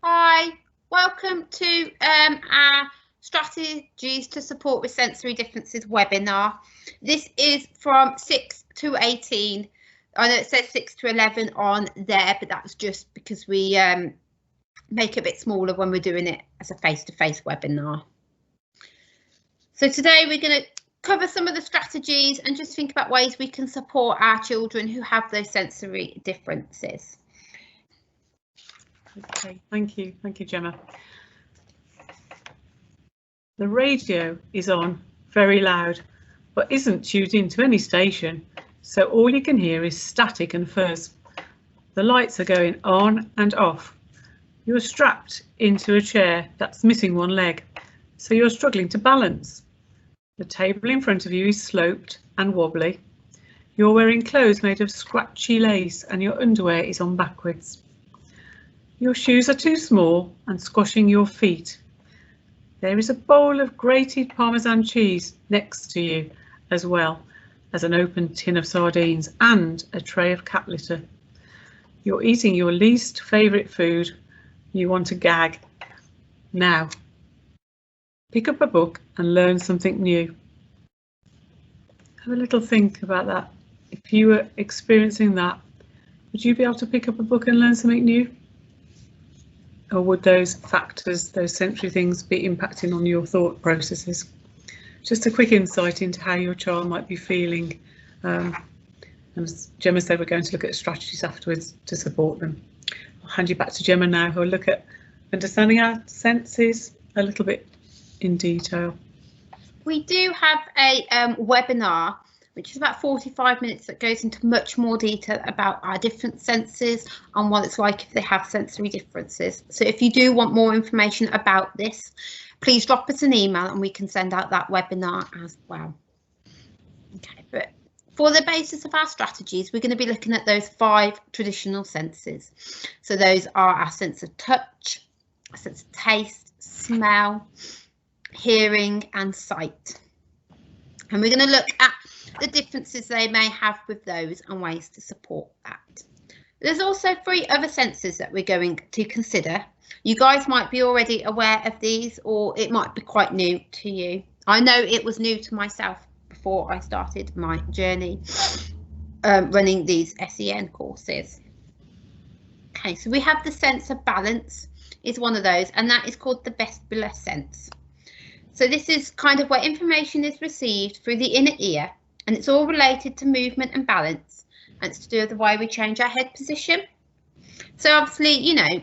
Hi, welcome to our Strategies to Support with Sensory Differences webinar. This is from 6 to 18. I know it says 6 to 11 on there, but that's just because we make it a bit smaller when we're doing it as a face-to-face webinar. So today we're going to cover some of the strategies and just think about ways we can support our children who have those sensory differences. Okay, thank you, Gemma. The radio is on very loud, but isn't tuned into any station, so all you can hear is static and fuzz. The lights are going on and off. You're strapped into a chair that's missing one leg, so you're struggling to balance. The table in front of you is sloped and wobbly. You're wearing clothes made of scratchy lace and your underwear is on backwards. Your shoes are too small and squashing your feet. There is a bowl of grated Parmesan cheese next to you, as well as an open tin of sardines and a tray of cat litter. You're eating your least favourite food. You want to gag. Now, pick up a book and learn something new. Have a little think about that. If you were experiencing that, would you be able to pick up a book and learn something new? Or would those factors, those sensory things, be impacting on your thought processes? Just a quick insight into how your child might be feeling. And as Gemma said, we're going to look at strategies afterwards to support them. I'll hand you back to Gemma now, who'll look at understanding our senses a little bit in detail. We do have a webinar which is about 45 minutes that goes into much more detail about our different senses and what it's like if they have sensory differences. So if you do want more information about this, please drop us an email and we can send out that webinar as well. Okay, but for the basis of our strategies, we're going to be looking at those 5 traditional senses. So those are our sense of touch, our sense of taste, smell, hearing and sight. And we're going to look at the differences they may have with those and ways to support that. There's also 3 other senses that we're going to consider. You guys might be already aware of these, or it might be quite new to you. I know it was new to myself before I started my journey running these SEN courses. Okay, so we have the sense of balance is one of those, and that is called the vestibular sense. So this is kind of where information is received through the inner ear, and it's all related to movement and balance, and it's to do with the way we change our head position. So obviously, you know,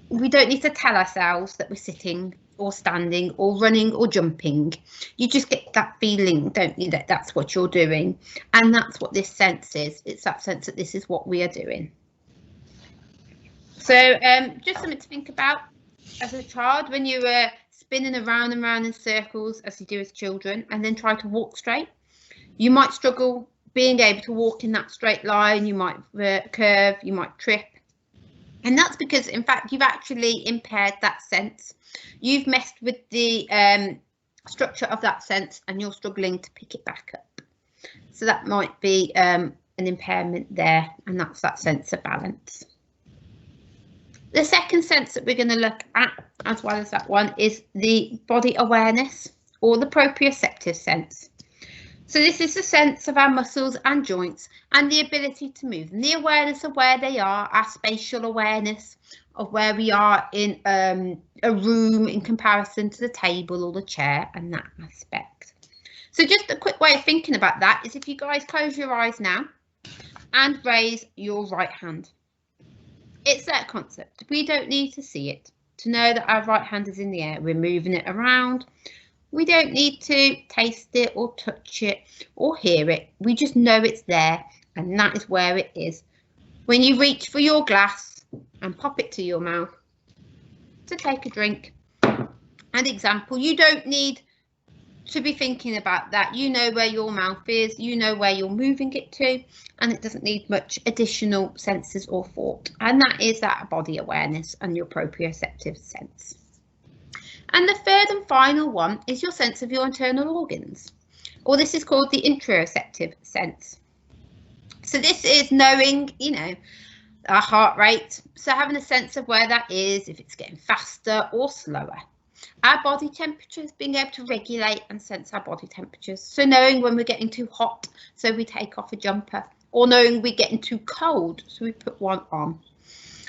we don't need to tell ourselves that we're sitting or standing or running or jumping. You just get that feeling, don't you, that that's what you're doing. And that's what this sense is. It's that sense that this is what we are doing. So just something to think about as a child when you were spinning around and around in circles as you do as children, and then try to walk straight. You might struggle being able to walk in that straight line, you might curve, you might trip. And that's because, in fact, you've actually impaired that sense. You've messed with the structure of that sense and you're struggling to pick it back up. So that might be an impairment there, and that's that sense of balance. The second sense that we're going to look at, as well as that one, is the body awareness or the proprioceptive sense. So this is the sense of our muscles and joints and the ability to move, and the awareness of where they are, our spatial awareness of where we are in a room in comparison to the table or the chair, and that aspect. So just a quick way of thinking about that is if you guys close your eyes now and raise your right hand. It's that concept. We don't need to see it to know that our right hand is in the air. We're moving it around. We don't need to taste it or touch it or hear it. We just know it's there, and that is where it is. When you reach for your glass and pop it to your mouth to take a drink, an example, you don't need to be thinking about that. You know where your mouth is, you know where you're moving it to, and it doesn't need much additional senses or thought. And that is that body awareness and your proprioceptive sense. And the third and final one is your sense of your internal organs, or this is called the Intraoceptive Sense. So this is knowing, you know, Our heart rate, so having a sense of where that is, if it's getting faster or slower. Our body temperatures, being able to regulate and sense our body temperatures. So knowing when we're getting too hot, so we take off a jumper, or knowing we're getting too cold, so we put one on.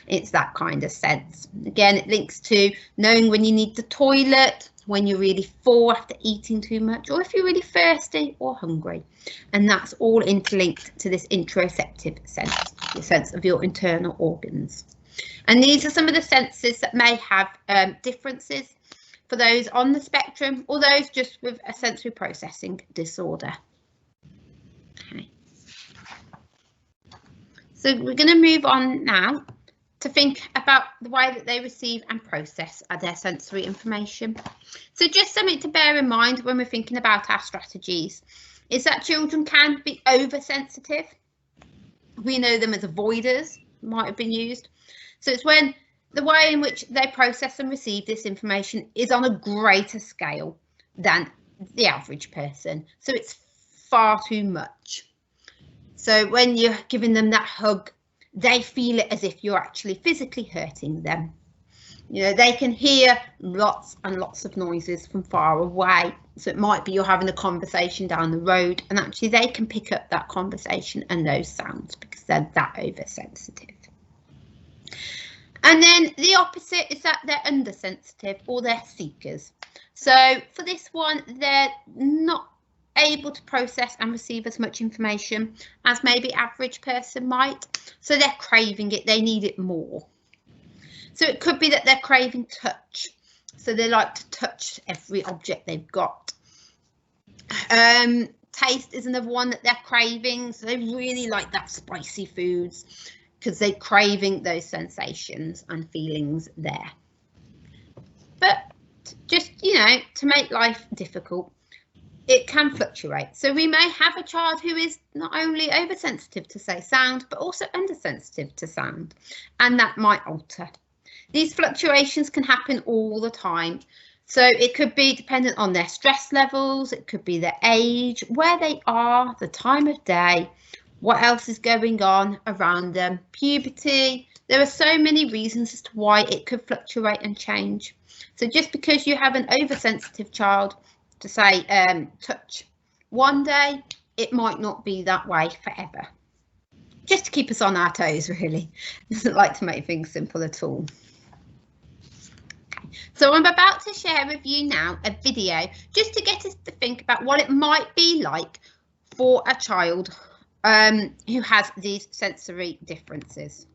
It's that kind of sense. Again, it links to knowing when you need the toilet, when you're really full after eating too much, or if you're really thirsty or hungry. And that's all interlinked to this interoceptive sense, the sense of your internal organs. And these are some of the senses that may have differences for those on the spectrum or those just with a sensory processing disorder. Okay. So we're going to move on now to think about the way that they receive and process their sensory information. So just something to bear in mind when we're thinking about our strategies is that children can be oversensitive. We know them as avoiders, might have been used. So it's when the way in which they process and receive this information is on a greater scale than the average person. So it's far too much. So when you're giving them that hug, they feel it as if you're actually physically hurting them. You know, they can hear lots and lots of noises from far away. So it might be you're having a conversation down the road and actually they can pick up that conversation and those sounds because they're that oversensitive. And then the opposite is that they're undersensitive or they're seekers. So for this one, they're not able to process and receive as much information as maybe average person might. So they're craving it, they need it more. So it could be that they're craving touch. So they like to touch every object they've got. Taste is another one that they're craving. So they really like that spicy foods because they're craving those sensations and feelings there. But just, you know, to make life difficult, it can fluctuate. So we may have a child who is not only oversensitive to, say, sound, but also undersensitive to sound, and that might alter. These fluctuations can happen all the time. So it could be dependent on their stress levels, it could be their age, where they are, the time of day, what else is going on around them, puberty. There are so many reasons as to why it could fluctuate and change. So just because you have an oversensitive child to say touch one day, it might not be that way forever. Just to keep us on our toes, really. Doesn't like to make things simple at all. Okay. So I'm about to share with you now a video just to get us to think about what it might be like for a child who has these sensory differences.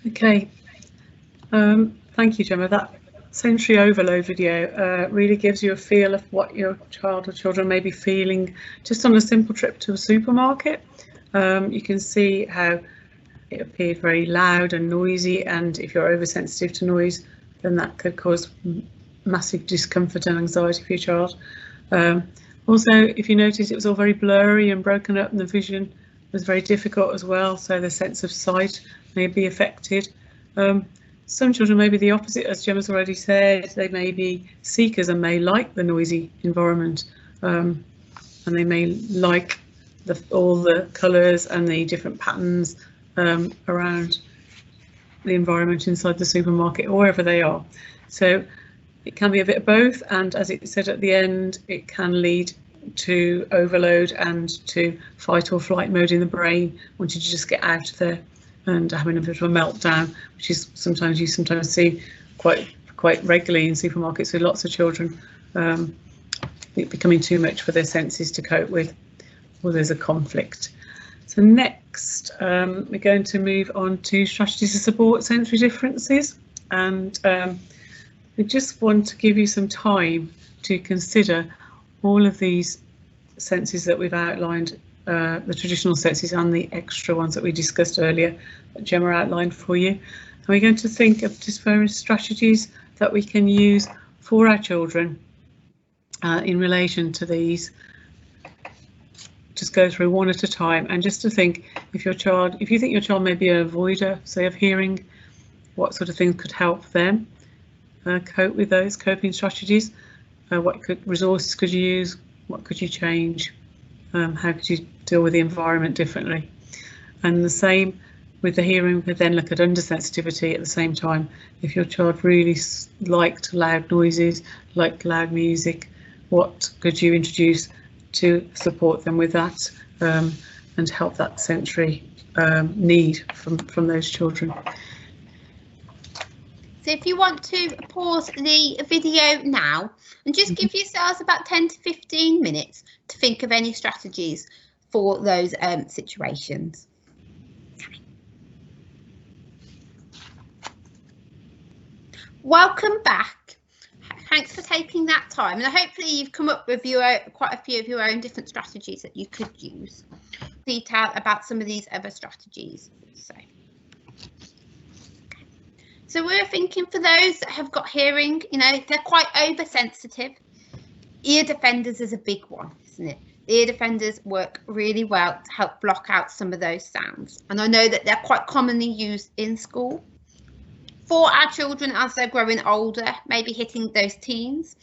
Okay, thank you, Gemma. That sensory overload video really gives you a feel of what your child or children may be feeling just on a simple trip to a supermarket. You can see how it appeared very loud and noisy, and if you're oversensitive to noise, then that could cause massive discomfort and anxiety for your child. Also, if you notice, it was all very blurry and broken up, and the vision was very difficult as well, so the sense of sight may be affected. Some children may be the opposite, as Gemma's already said. They may be seekers and may like the noisy environment, and they may like all the colours and the different patterns around the environment inside the supermarket or wherever they are. So it can be a bit of both, and as it said at the end, it can lead to overload and to fight or flight mode in the brain, wanting to just get out of there and having a bit of a meltdown, which is sometimes you see quite regularly in supermarkets with lots of children, it becoming too much for their senses to cope with, or there's a conflict. So next, we're going to move on to strategies to support sensory differences, and we just want to give you some time to consider all of these senses that we've outlined, the traditional senses and the extra ones that we discussed earlier that Gemma outlined for you. And we're going to think of just various strategies that we can use for our children in relation to these. Just go through one at a time, and just to think, if you think your child may be an avoider, say, of hearing, what sort of things could help them cope with those coping strategies. What resources could you use? What could you change? How could you deal with the environment differently? And the same with the hearing, we could then look at undersensitivity at the same time. If your child really liked loud noises, liked loud music, what could you introduce to support them with that and help that sensory need from those children? So if you want to pause the video now and just give yourselves about 10 to 15 minutes to think of any strategies for those situations. Welcome back. Thanks for taking that time, and hopefully you've come up with quite a few of your own different strategies that you could use. Detail about some of these other strategies. So we're thinking for those that have got hearing, they're quite oversensitive. Ear defenders is a big one, isn't it? The ear defenders work really well to help block out some of those sounds. And I know that they're quite commonly used in school. For our children as they're growing older, maybe hitting those teens,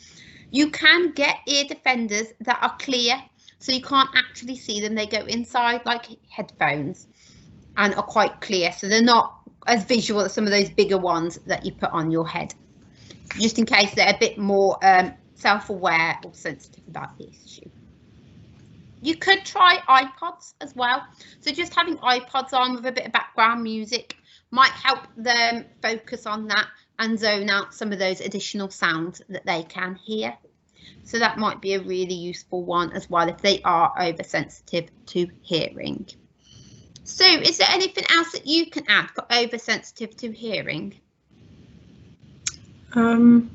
you can get ear defenders that are clear, so you can't actually see them. They go inside like headphones and are quite clear, so they're not as visual as some of those bigger ones that you put on your head, just in case they're a bit more self-aware or sensitive about the issue. You could try iPods as well. So just having iPods on with a bit of background music might help them focus on that and zone out some of those additional sounds that they can hear. So that might be a really useful one as well if they are oversensitive to hearing. So is there anything else that you can add for oversensitive to hearing? Trying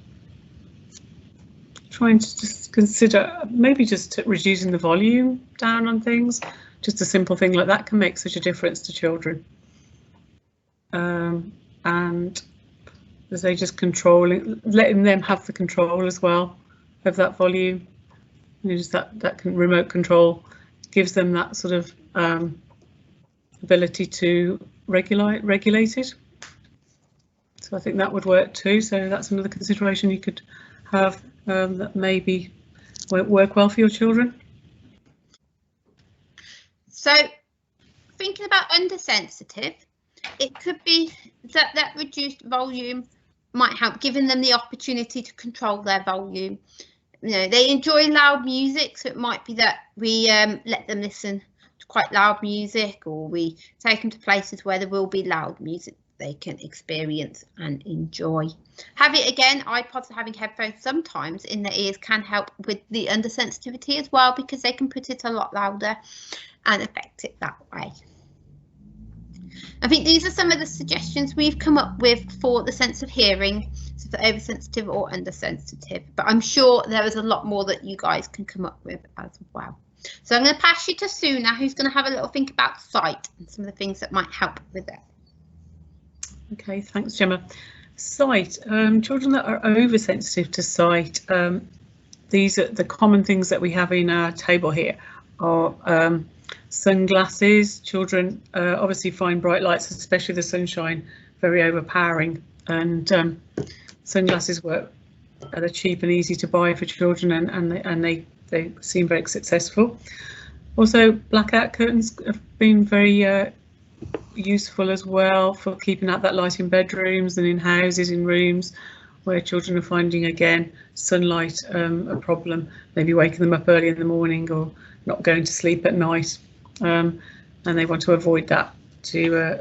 to just consider maybe just reducing the volume down on things. Just a simple thing like that can make such a difference to children. And as they just letting them have the control as well of that volume. Just that remote control gives them that sort of ability to regulate it. So I think that would work too. So that's another consideration you could have that maybe won't work well for your children. So thinking about undersensitive, it could be that reduced volume might help, giving them the opportunity to control their volume. They enjoy loud music, so it might be that we let them listen to quite loud music, or we take them to places where there will be loud music they can experience and enjoy. iPods having headphones sometimes in their ears can help with the undersensitivity as well, because they can put it a lot louder and affect it that way. I think these are some of the suggestions we've come up with for the sense of hearing, so for oversensitive or undersensitive, but I'm sure there is a lot more that you guys can come up with as well. So I'm going to pass you to Sue now, who's going to have a little think about sight and some of the things that might help with it. Okay, thanks, Gemma. Sight. Children that are oversensitive to sight, these are the common things that we have in our table here are sunglasses. Children obviously find bright lights, especially the sunshine, very overpowering, and sunglasses work. They're cheap and easy to buy for children, and they seem very successful. Also, blackout curtains have been very useful as well for keeping out that light in bedrooms and in houses, in rooms where children are finding again sunlight a problem, maybe waking them up early in the morning or not going to sleep at night, and they want to avoid that to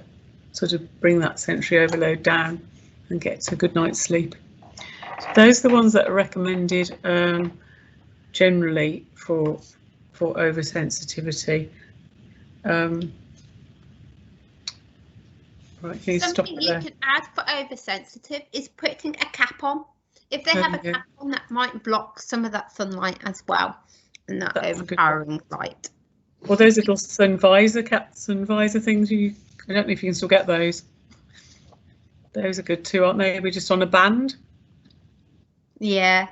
sort of bring that sensory overload down and get a good night's sleep. So those are the ones that are recommended generally for oversensitivity. Right, can you stop Something it you there? can add for oversensitive is putting a cap on. If they have a cap on, that might block some of that sunlight as well, and that overpowering light. Well, those little sun visor things, I don't know if you can still get those. Those are good too, aren't they? We're just on a band. Yeah.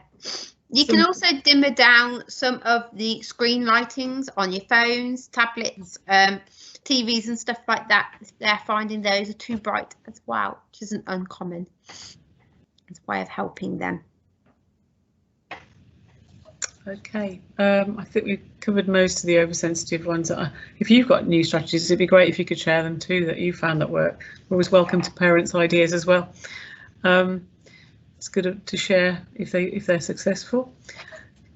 You can also dimmer down some of the screen lightings on your phones, tablets, TVs and stuff like that. If they're finding those are too bright as well, which isn't uncommon. It's a way of helping them. Okay, I think we've covered most of the oversensitive ones. If you've got new strategies, it'd be great if you could share them too, that you found that work. We're always welcome to parents' ideas as well. It's good to share if they're successful.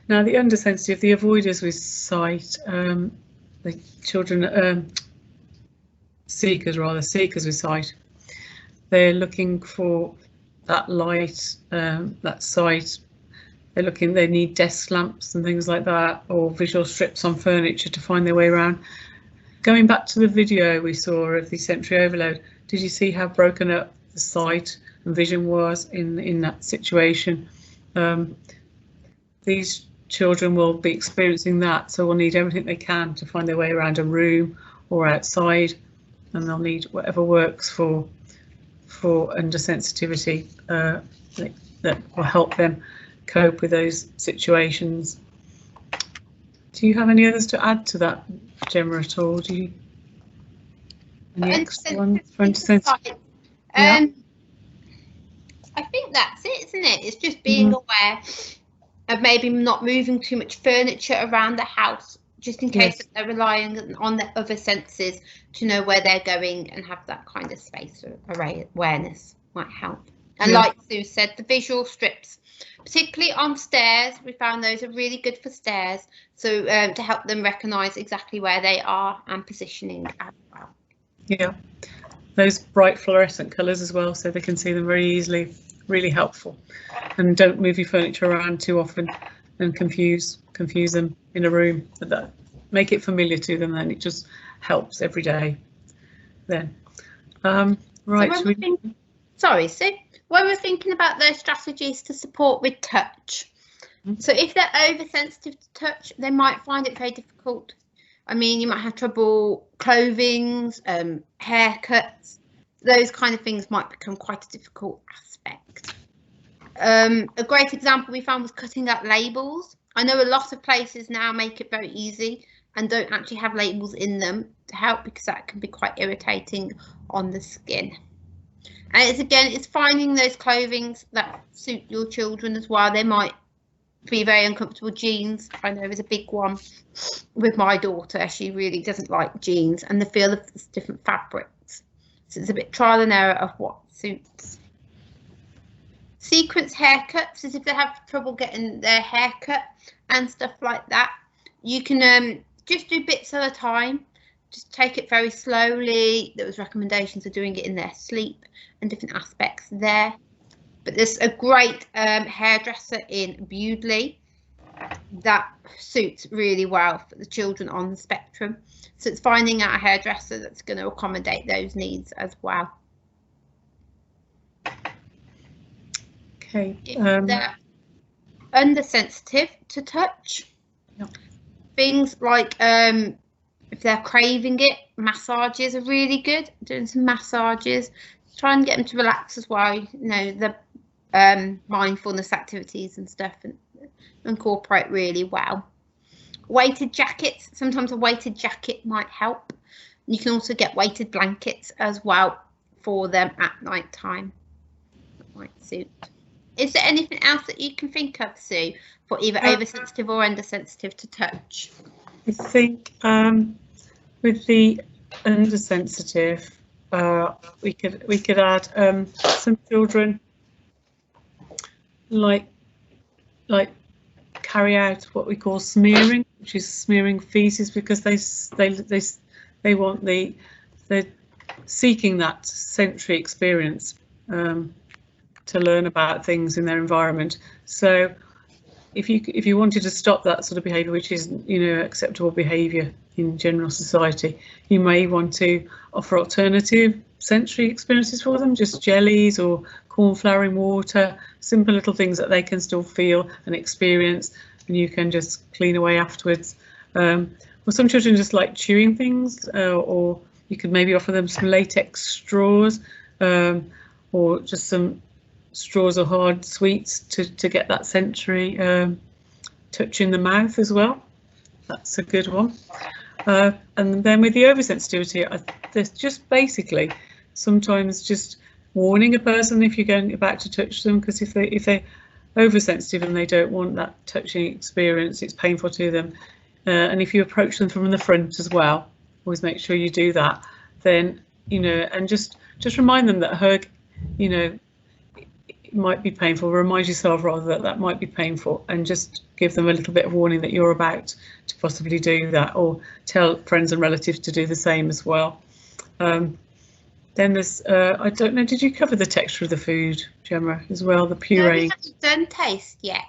Now, the undersensitive, the avoiders with sight, the children, seekers with sight, they're looking for that light, that sight. They need desk lamps and things like that, or visual strips on furniture to find their way around. Going back to the video we saw of the sensory overload, did you see how broken up the sight and vision was in that situation? These children will be experiencing that, so will need everything they can to find their way around a room or outside, and they'll need whatever works for undersensitivity that will help them cope with those situations. Do you have any others to add to that, Gemma, at all? Do you any extra ones for undersensitive? I think that's it, isn't it? It's just being aware of maybe not moving too much furniture around the house, just in case that they're relying on their other senses to know where they're going, and have that kind of space awareness might help. And like Sue said, the visual strips, particularly on stairs, we found those are really good for stairs. So to help them recognise exactly where they are and positioning as well. Yeah, those bright fluorescent colours as well, so they can see them very easily. Really helpful. And don't move your furniture around too often and confuse them in a room. But that, make it familiar to them, and it just helps every day. Then, right. So sorry, Sue. When we're thinking about those strategies to support with touch, so if they're oversensitive to touch, they might find it very difficult. I mean, you might have trouble clothing, haircuts. Those kind of things might become quite a difficult aspect. A great example we found was cutting out labels. I know a lot of places now make it very easy and don't actually have labels in them to help, because that can be quite irritating on the skin. And it's finding those clothings that suit your children as well. They might be very uncomfortable. Jeans, I know, is a big one with my daughter. She really doesn't like jeans and the feel of different fabrics. So it's a bit trial and error of what suits. Sequence haircuts is if they have trouble getting their hair cut and stuff like that. You can just do bits at a time. Just take it very slowly. There was recommendations of doing it in their sleep and different aspects there. But there's a great hairdresser in Bewdley that suits really well for the children on the spectrum. So it's finding out a hairdresser that's going to accommodate those needs as well. Okay. They're undersensitive to touch. Things like if they're craving it, massages are really good. Doing some massages, try and get them to relax as well. You know, the mindfulness activities and stuff, and incorporate really well. Weighted jackets, sometimes a weighted jacket might help. You can also get weighted blankets as well for them at night time. That might suit. Is there anything else that you can think of, Sue, for either oversensitive or undersensitive to touch? I think with the undersensitive, we could add some children like carry out what we call smearing, which is smearing feces, because they want they're seeking that sensory experience to learn about things in their environment. So if you wanted to stop that sort of behaviour, which isn't, you know, acceptable behaviour in general society, you may want to offer alternative sensory experiences for them, just jellies or cornflour in water, simple little things that they can still feel and experience, and you can just clean away afterwards. Well, some children just like chewing things, or you could maybe offer them some latex straws, or just some straws or hard sweets to get that sensory touch in the mouth as well. That's a good one. And then with the oversensitivity, there's just basically sometimes just warning a person if you're going back to touch them, because if they're oversensitive and they don't want that touching experience, it's painful to them. And if you approach them from the front as well, always make sure you do that. Then, you know, and just remind them that a hug, you know, it might be painful. Remind yourself rather that might be painful, and just give them a little bit of warning that you're about to possibly do that, or tell friends and relatives to do the same as well. Then there's, I don't know, did you cover the texture of the food, Gemma, as well, the puree? No, we haven't done taste yet.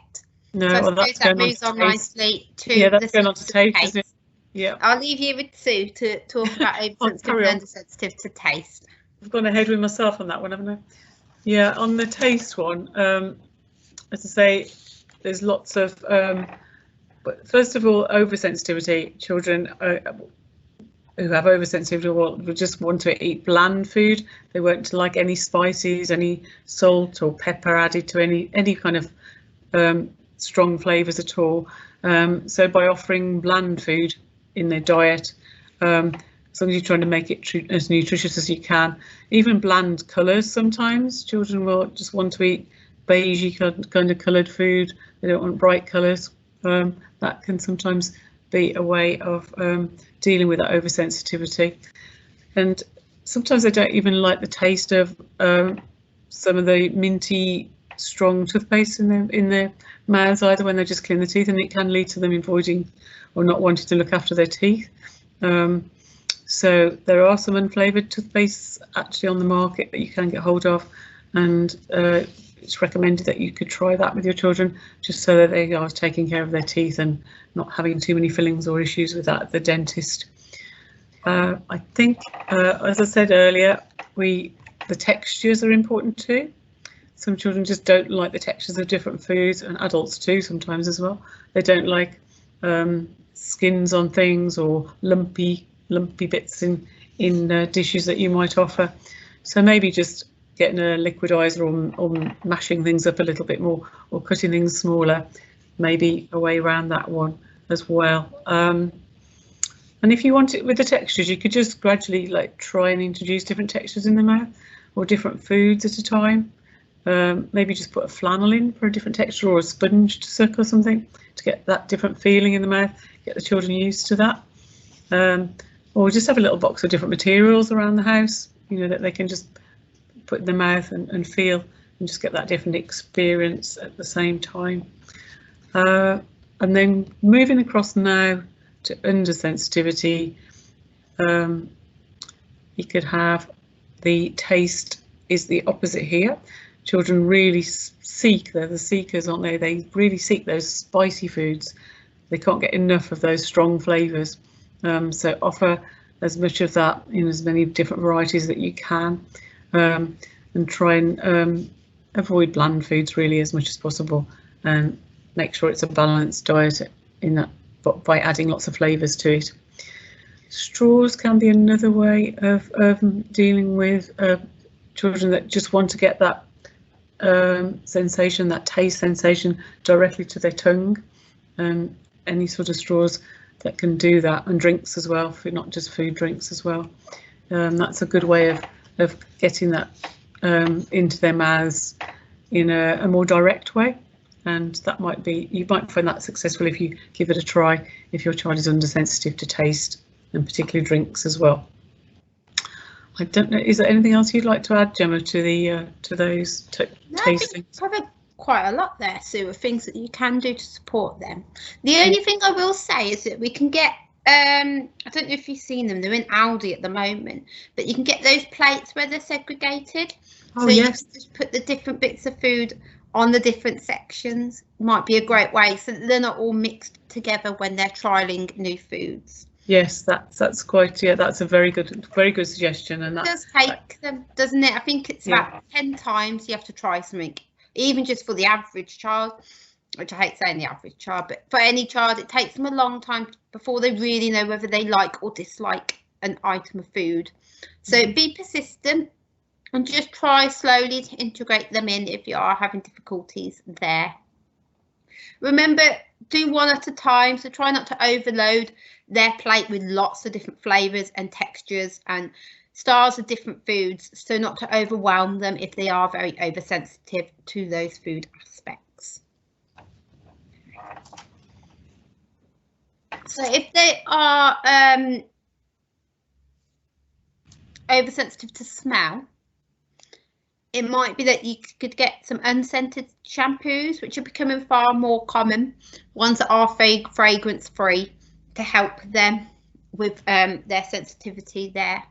No, so well, that's going moves on nicely to yeah, that's going on to taste, isn't it? Yeah. I'll leave you with Sue to talk about oversensitive and undersensitive to taste. I've gone ahead with myself on that one, haven't I? Yeah, on the taste one, as I say, there's lots of, but first of all, oversensitivity. Children who have oversensitivity will just want to eat bland food. They won't like any spices, any salt or pepper added to any kind of strong flavours at all. So by offering bland food in their diet, as long as you're trying to make it as nutritious as you can, even bland colours, sometimes children will just want to eat beigey kind of coloured food. They don't want bright colours. That can sometimes be a way of dealing with that oversensitivity. And sometimes they don't even like the taste of some of the minty, strong toothpaste in their mouths either, when they just clean the teeth, and it can lead to them avoiding or not wanting to look after their teeth. So there are some unflavoured toothpastes actually on the market that you can get hold of, and it's recommended that you could try that with your children, just so that they are taking care of their teeth and not having too many fillings or issues with that at the dentist. I think, as I said earlier, the textures are important too. Some children just don't like the textures of different foods, and adults too sometimes as well. They don't like skins on things or lumpy bits in dishes that you might offer. So maybe just getting a liquidizer or mashing things up a little bit more, or cutting things smaller, maybe a way around that one as well. And if you want it with the textures, you could just gradually try and introduce different textures in the mouth, or different foods at a time. Maybe just put a flannel in for a different texture, or a sponge to suck or something, to get that different feeling in the mouth, get the children used to that. Or just have a little box of different materials around the house, you know, that they can just put in their mouth and feel, and just get that different experience at the same time. And then moving across now to undersensitivity, you could have the taste is the opposite here. Children really seek, they're the seekers, aren't they? They really seek those spicy foods. They can't get enough of those strong flavours. So offer as much of that in as many different varieties that you can, and try and avoid bland foods really as much as possible, and make sure it's a balanced diet in that but by adding lots of flavours to it. Straws can be another way of dealing with children that just want to get that sensation, that taste sensation directly to their tongue. Any sort of straws that can do that, and drinks as well, not just food, drinks as well. That's a good way of getting that into their mouths in a more direct way, and that might be, you might find that successful if you give it a try, if your child is undersensitive to taste, and particularly drinks as well. I don't know, is there anything else you'd like to add, Gemma, to the those tasting? Covered quite a lot there, Sue, of things that you can do to support them. The only thing I will say is that we can get I don't know if you've seen them, they're in Aldi at the moment, but you can get those plates where they're segregated. Oh, so yes. You can just put the different bits of food on the different sections. Might be a great way so that they're not all mixed together when they're trialing new foods. Yes, that's quite, yeah, that's a very good suggestion. And that does take them, doesn't it? I think it's about 10 times you have to try something, even just for the average child, which I hate saying the average child, but for any child it takes them a long time before they really know whether they like or dislike an item of food. So be persistent and just try slowly to integrate them in if you are having difficulties there. Remember, do one at a time, so try not to overload their plate with lots of different flavours and textures and styles of different foods, so not to overwhelm them if they are very oversensitive to those food aspects. So if they are oversensitive to smell, it might be that you could get some unscented shampoos, which are becoming far more common, ones that are fragrance free, to help them with their sensitivity there.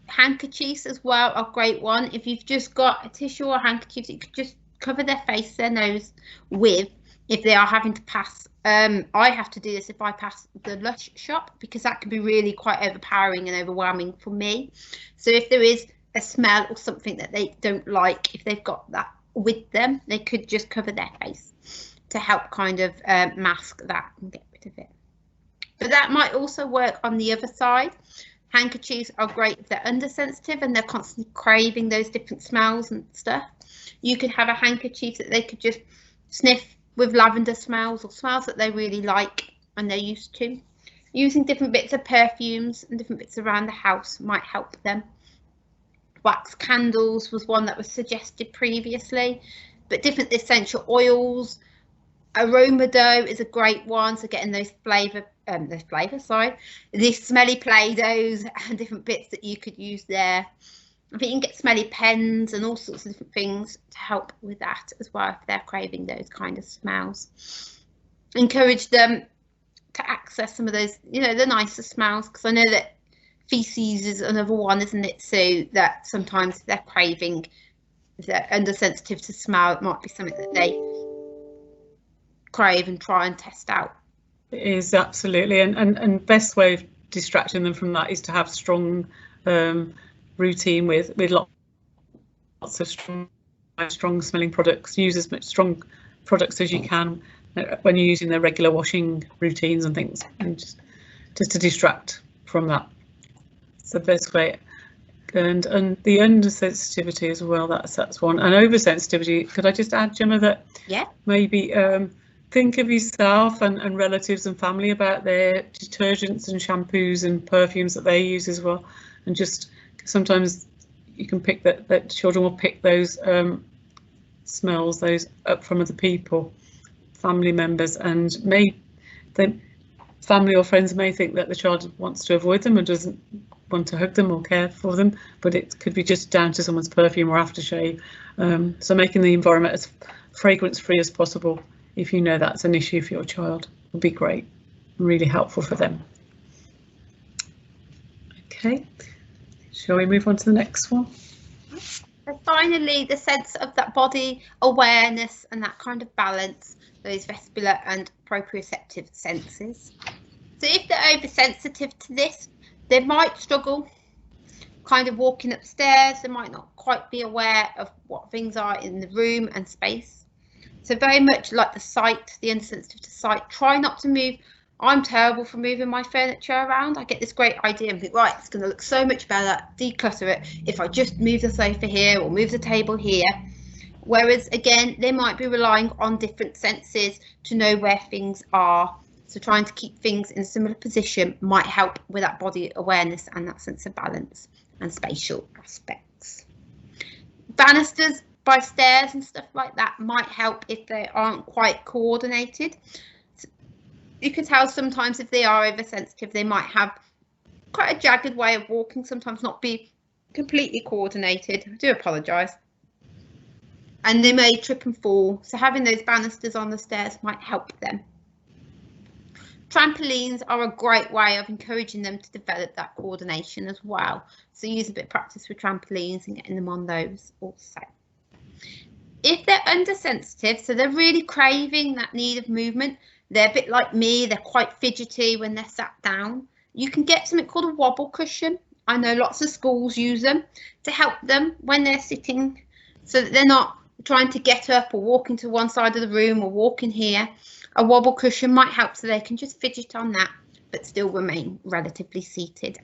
Handkerchiefs as well are a great one. If you've just got a tissue or handkerchief that you could just cover their face, their nose with, if they are having to pass. I have to do this if I pass the Lush shop, because that can be really quite overpowering and overwhelming for me. So if there is a smell or something that they don't like, if they've got that with them, they could just cover their face to help kind of mask that and get rid of it. But that might also work on the other side. Handkerchiefs are great if they're undersensitive and they're constantly craving those different smells and stuff. You could have a handkerchief that they could just sniff with lavender smells or smells that they really like and they're used to. Using different bits of perfumes and different bits around the house might help them. Wax candles was one that was suggested previously, but different essential oils. Aroma dough is a great one, so getting those these smelly Play-Dohs and different bits that you could use there. I think you can get smelly pens and all sorts of different things to help with that as well if they're craving those kind of smells. Encourage them to access some of those, you know, the nicer smells, because I know that feces is another one, isn't it, Sue, that sometimes they're craving, if they're undersensitive to smell, it might be something that they crave and try and test out. It is, absolutely, and best way of distracting them from that is to have strong routine with lots of strong smelling products. Use as much strong products as you can when you're using their regular washing routines and things, and just to distract from that. It's the best way. And the undersensitivity as well, that's one. And oversensitivity, could I just add, Gemma, that maybe think of yourself and relatives and family about their detergents and shampoos and perfumes that they use as well, and just sometimes you can pick that children will pick those smells, those up from other people, family members, and family or friends may think that the child wants to avoid them and doesn't want to hug them or care for them, but it could be just down to someone's perfume or aftershave. So making the environment as fragrance free as possible, if you know that's an issue for your child, would be great, really helpful for them. Okay, shall we move on to the next one? And finally, the sense of that body awareness and that kind of balance, those vestibular and proprioceptive senses. So if they're oversensitive to this, they might struggle kind of walking upstairs. They might not quite be aware of what things are in the room and space. So very much like the sight, the undersensitive to sight, try not to move I'm terrible for moving my furniture around. I get this great idea and think, right, it's going to look so much better, declutter it, if I just move the sofa here or move the table here. Whereas, again, they might be relying on different senses to know where things are. So trying to keep things in a similar position might help with that body awareness and that sense of balance and spatial aspects. Banisters by stairs and stuff like that might help if they aren't quite coordinated. You can tell sometimes if they are oversensitive, they might have quite a jagged way of walking, sometimes not be completely coordinated. I do apologise. And they may trip and fall, so having those banisters on the stairs might help them. Trampolines are a great way of encouraging them to develop that coordination as well. So use a bit of practice with trampolines and getting them on those also. If they're undersensitive, so they're really craving that need of movement, they're a bit like me, they're quite fidgety when they're sat down, you can get something called a Wobble Cushion. I know lots of schools use them to help them when they're sitting so that they're not trying to get up or walking to one side of the room or walking here. A Wobble Cushion might help so they can just fidget on that but still remain relatively seated.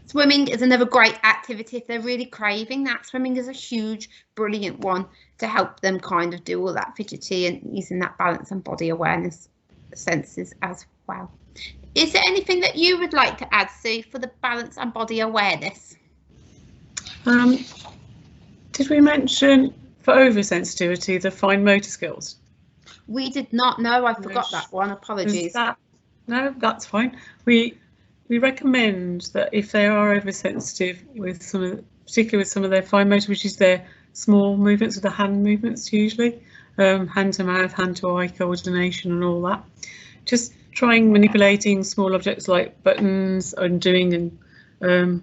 Swimming is another great activity if they're really craving that. Swimming is a huge, brilliant one to help them kind of do all that fidgety and using that balance and body awareness senses as well. Is there anything that you would like to add, Sue, for the balance and body awareness? Did we mention for oversensitivity the fine motor skills? We did not know. I forgot that one. Apologies. No, that's fine. We recommend that if they are oversensitive with particularly with some of their fine motor, which is their small movements, with the hand movements usually, hand to mouth, hand to eye coordination and all that, just trying manipulating small objects like buttons, undoing and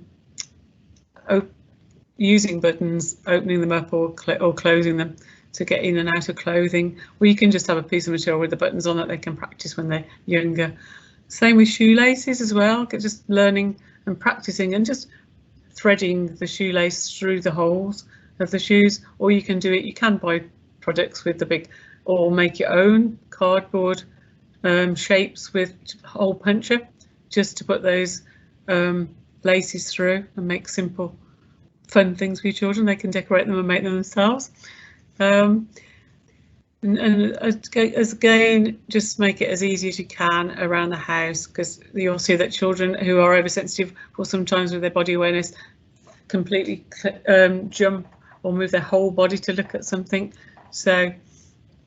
using buttons, opening them up or closing them to get in and out of clothing. Or you can just have a piece of material with the buttons on that they can practice when they're younger. Same with shoelaces as well, just learning and practicing and just threading the shoelace through the holes of the shoes. Or you can do it, you can buy products with the big, or make your own cardboard shapes with hole puncher, just to put those laces through and make simple fun things for your children. They can decorate them and make them themselves. And again, just make it as easy as you can around the house, because you'll see that children who are oversensitive will sometimes with their body awareness completely jump or move their whole body to look at something. So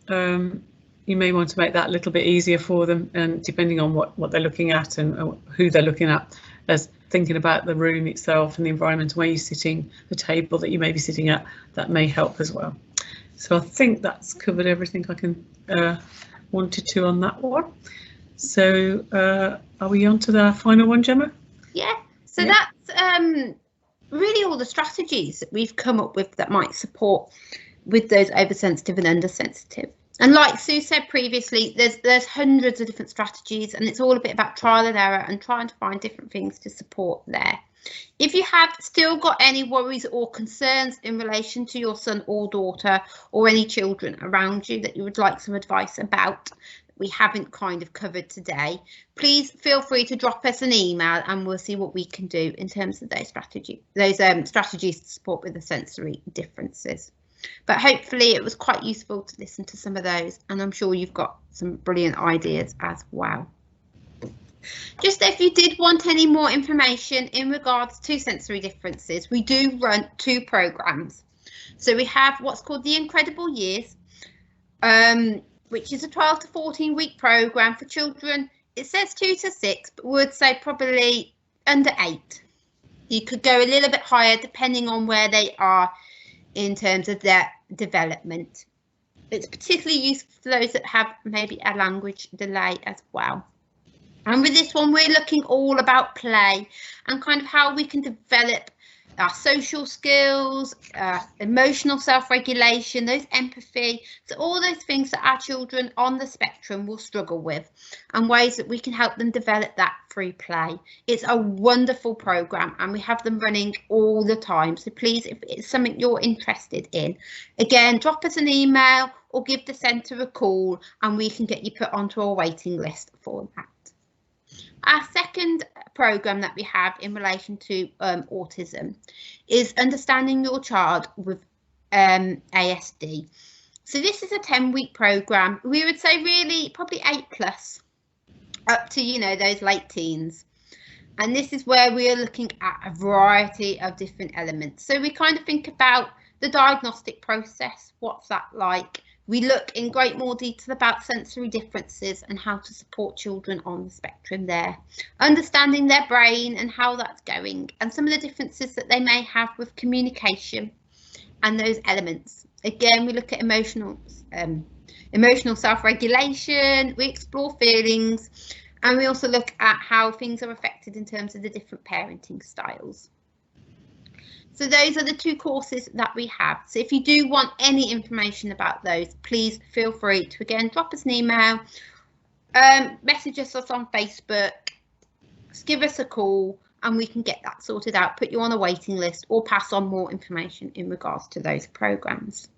you may want to make that a little bit easier for them, and depending on what they're looking at and who they're looking at, as thinking about the room itself and the environment where you're sitting, the table that you may be sitting at, that may help as well. So I think that's covered everything I can wanted to on that one. So are we on to the final one, Gemma? Yeah, so yeah. That's really all the strategies that we've come up with that might support with those oversensitive and undersensitive. And like Sue said previously, there's hundreds of different strategies, and it's all a bit about trial and error and trying to find different things to support there. If you have still got any worries or concerns in relation to your son or daughter or any children around you that you would like some advice about that we haven't kind of covered today, please feel free to drop us an email and we'll see what we can do in terms of those strategies to support with the sensory differences. But hopefully it was quite useful to listen to some of those, and I'm sure you've got some brilliant ideas as well. Just if you did want any more information in regards to sensory differences, we do run 2 programs. So we have what's called the Incredible Years, which is a 12 to 14 week program for children. It says 2 to 6, but would say probably under 8. You could go a little bit higher depending on where they are in terms of their development. It's particularly useful for those that have maybe a language delay as well. And with this one, we're looking all about play and kind of how we can develop our social skills, emotional self-regulation, those empathy, so all those things that our children on the spectrum will struggle with, and ways that we can help them develop that through play. It's a wonderful program and we have them running all the time. So please, if it's something you're interested in, again, drop us an email or give the centre a call and we can get you put onto a waiting list for that. Our second programme that we have in relation to autism is Understanding Your Child with ASD. So this is a 10-week programme. We would say really probably 8+ up to, you know, those late teens. And this is where we are looking at a variety of different elements. So we kind of think about the diagnostic process. What's that like? We look in great more detail about sensory differences and how to support children on the spectrum there. Understanding their brain and how that's going and some of the differences that they may have with communication and those elements. Again, we look at emotional self-regulation, we explore feelings, and we also look at how things are affected in terms of the different parenting styles. So those are the 2 courses that we have. So if you do want any information about those, please feel free to, again, drop us an email, message us on Facebook, give us a call, and we can get that sorted out, put you on a waiting list, or pass on more information in regards to those programs.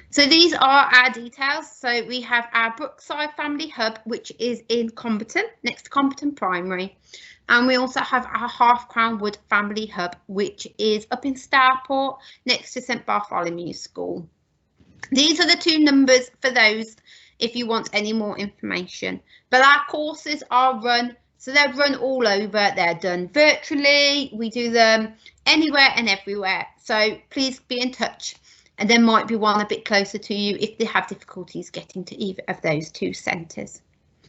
So these are our details. So we have our Brookside Family Hub, which is in Comberton, next to Comberton Primary. And we also have our Half Crown Wood Family Hub, which is up in Stourport, next to St Bartholomew's School. These are the 2 numbers for those if you want any more information. But our courses are run, so they're run all over. They're done virtually. We do them anywhere and everywhere. So please be in touch. And there might be one a bit closer to you if they have difficulties getting to either of those 2 centres.